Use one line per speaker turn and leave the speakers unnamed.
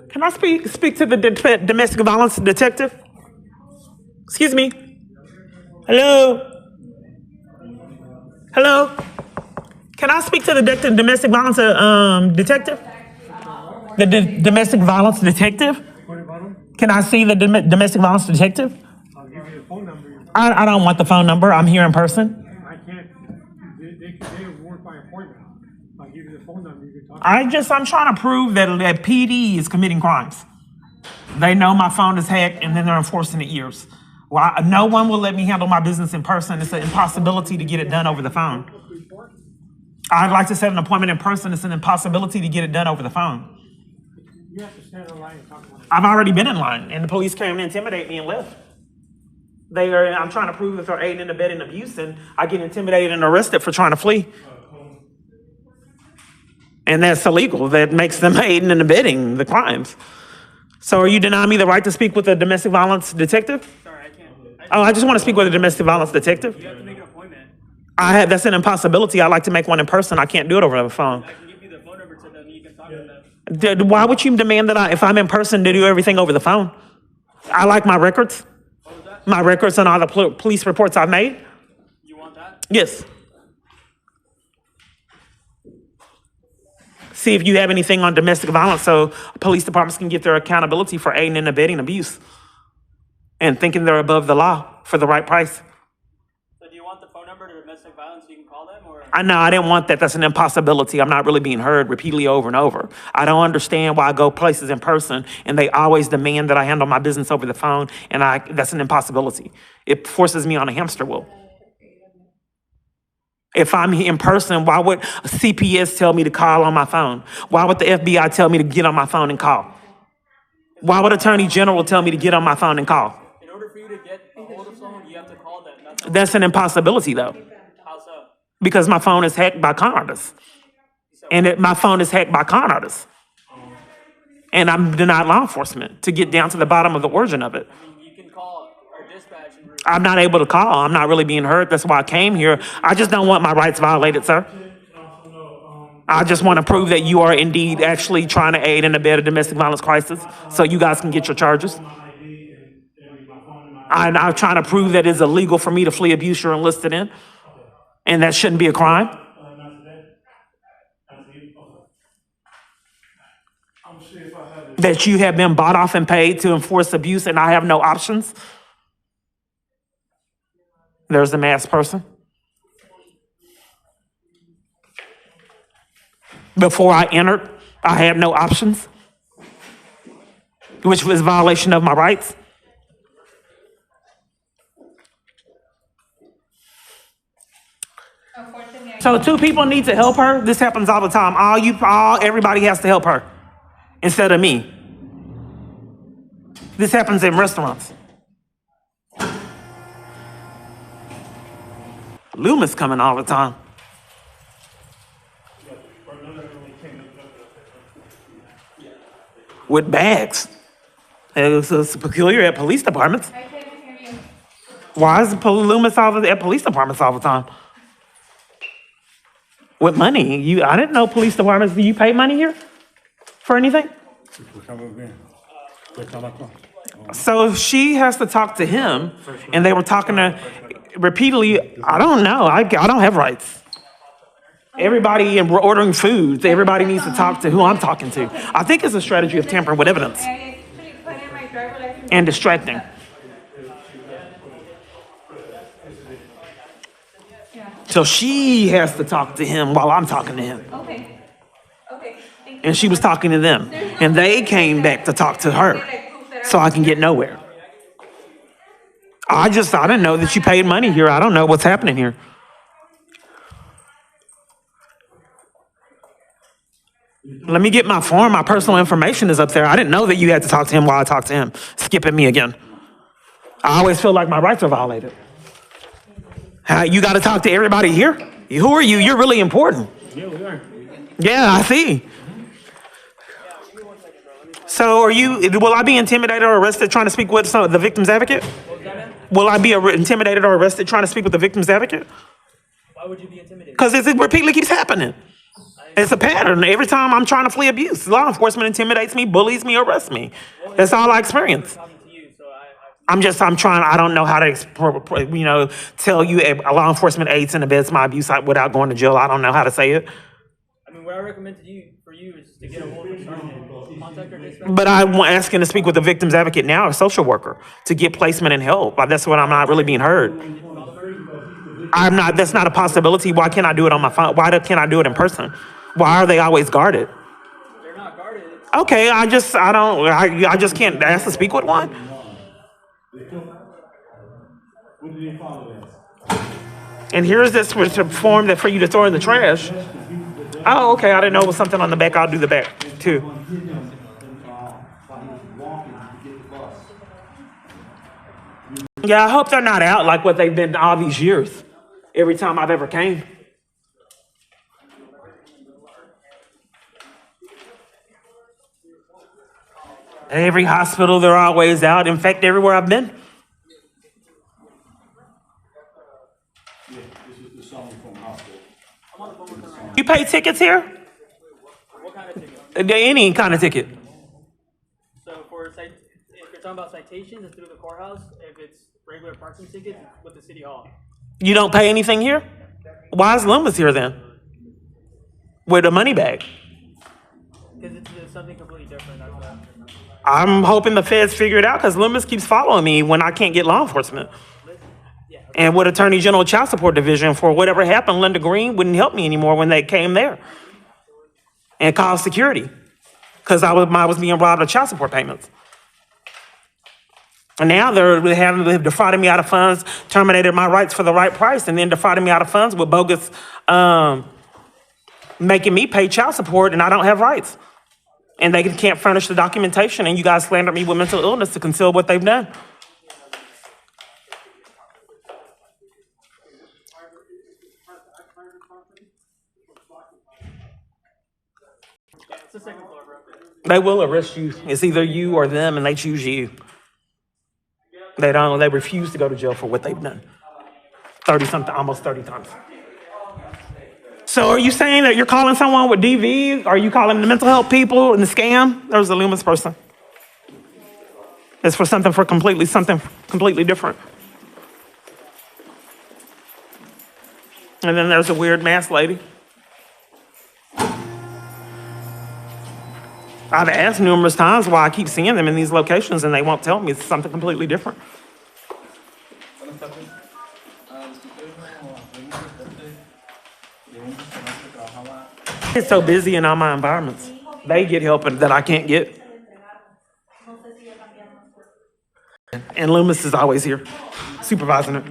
Can I speak to the domestic violence detective? Excuse me. Hello? Hello? Can I speak to the domestic violence detective? The domestic violence detective? Can I see the domestic violence detective?
I'll give you the phone number.
I don't want the phone number. I'm here in person.
I can't. They work by appointment. I'll give you the phone number. You can talk.
I'm trying to prove that PD is committing crimes. They know my phone is hacked, and then they're enforcing it years. Well, no one will let me handle my business in person. It's an impossibility to get it done over the phone. I'd like to set an appointment in person. It's an impossibility to get it done over the phone.
You have to stand in line and talk to them.
I've already been in line, and the police came to intimidate me and left. I'm trying to prove that they're aiding and abetting abuse, and I get intimidated and arrested for trying to flee. And that's illegal. That makes them aiding and abetting the crimes. So are you denying me the right to speak with a domestic violence detective?
Sorry, I can't.
I just want to speak with a domestic violence detective.
You have to make an appointment.
That's an impossibility. I'd like to make one in person. I can't do it over the phone.
I can give you the phone number to them. You can talk to them.
Why would you demand that if I'm in person, to do everything over the phone? I like my records.
What was that?
My records and all the police reports I've made.
You want that?
Yes. See if you have anything on domestic violence so police departments can get their accountability for aiding and abetting abuse and thinking they're above the law for the right price.
So do you want the phone number to domestic violence so you can call them? Or
I didn't want that. That's an impossibility. I'm not really being heard repeatedly over and over. I don't understand why I go places in person and they always demand that I handle my business over the phone, and that's an impossibility. It forces me on a hamster wheel. If I'm in person, why would CPS tell me to call on my phone? Why would the FBI tell me to get on my phone and call? Why would Attorney General tell me to get on my phone and call?
in order for you to get a hold of someone, you have to call them.
That's an impossibility, though,
How so?
because my phone is hacked by con artists. And my phone is hacked by con artists. And I'm denied law enforcement to get down to the bottom of the origin of it.
I mean, you can call our dispatch and
I'm not able to call. I'm not really being heard. That's why I came here. I just don't want my rights violated, sir. I just want to prove that you are indeed actually trying to aid and abet a domestic violence crisis so you guys can get your charges. I'm trying to prove that it's illegal for me to flee abuse you're enlisted in, and that shouldn't be a crime. That you have been bought off and paid to enforce abuse and I have no options. There's the masked person. Before I entered, I had no options, which was a violation of my rights. So two people need to help her. This happens all the time. Everybody has to help her instead of me. This happens in restaurants. Loomis coming all the time. With bags. It's peculiar at police departments.
I can't hear you.
Why is Loomis at police departments all the time? With money. I didn't know police departments. Do you pay money here for anything? So she has to talk to him, and they were talking to repeatedly. I don't know. I don't have rights. Everybody ordering food, everybody needs to talk to who I'm talking to. I think it's a strategy of tampering with evidence
I actually put in my driver's license.
and distracting. So she has to talk to him while I'm talking to him.
Okay. Okay. Thank you.
And she was talking to them. And they came back to talk to her so I can get nowhere. I didn't know that you paid money here. I don't know what's happening here. Let me get my form. My personal information is up there. I didn't know that you had to talk to him while I talked to him. Skipping me again. I always feel like my rights are violated. You got to talk to everybody here? Who are you? You're really important.
Yeah, we are.
Yeah, I see. So will I be intimidated or arrested trying to speak with the victim's advocate? Will I be intimidated or arrested trying to speak with the victim's advocate?
Why would you be intimidated?
Because it repeatedly keeps happening.
I
It's a pattern. Every time I'm trying to flee abuse, law enforcement intimidates me, bullies me, arrests me. That's all I experience.
Talking to you, so
I don't know how to, tell you a law enforcement aids and abets my abuse without going to jail. I don't know how to say it.
I mean, what I recommend for you is to get a hold of a sergeant, contact our dispatch.
But I'm asking to speak with the victim's advocate now, a social worker, to get placement and help. That's what I'm not really being heard. That's not a possibility. Why can't I do it on my phone? Why can't I do it in person? Why are they always guarded?
They're not guarded.
Okay, I just can't ask to speak with one. And here's this form that for you to throw in the trash. Oh, okay, I didn't know it was something on the back. I'll do the back too. Yeah, I hope they're not out like what they've been all these years. Every time I've ever came. Every hospital, they're always out. In fact, everywhere I've been. You pay tickets here?
What kind of ticket?
Any kind of ticket.
So if you're talking about citations, it's through the courthouse. If it's regular parking tickets, it's with the city hall.
You don't pay anything here? Why is Loomis here then? With a money bag?
Because it's something completely different. That's what
I'm hoping the feds figure it out because Loomis keeps following me when I can't get law enforcement. And with Attorney General Child Support Division, for whatever happened, Linda Green wouldn't help me anymore when they came there and called security because I was being robbed of child support payments. And now they've defrauded me out of funds, terminated my rights for the right price, and then defrauded me out of funds with bogus, making me pay child support, and I don't have rights. And they can't furnish the documentation, and you guys slandered me with mental illness to conceal what they've done.
it's the second floor, bro.
They will arrest you. It's either you or them, and they choose you. They refuse to go to jail for what they've done. 30-something, almost 30 times. So are you saying that you're calling someone with DV? Are you calling the mental health people and the scam? There's a Loomis person. It's for something completely different. And then there's a weird masked lady. I've asked numerous times why I keep seeing them in these locations and they won't tell me. It's something completely different. It's so busy in all my environments. They get help that I can't get. And Loomis is always here, supervising it.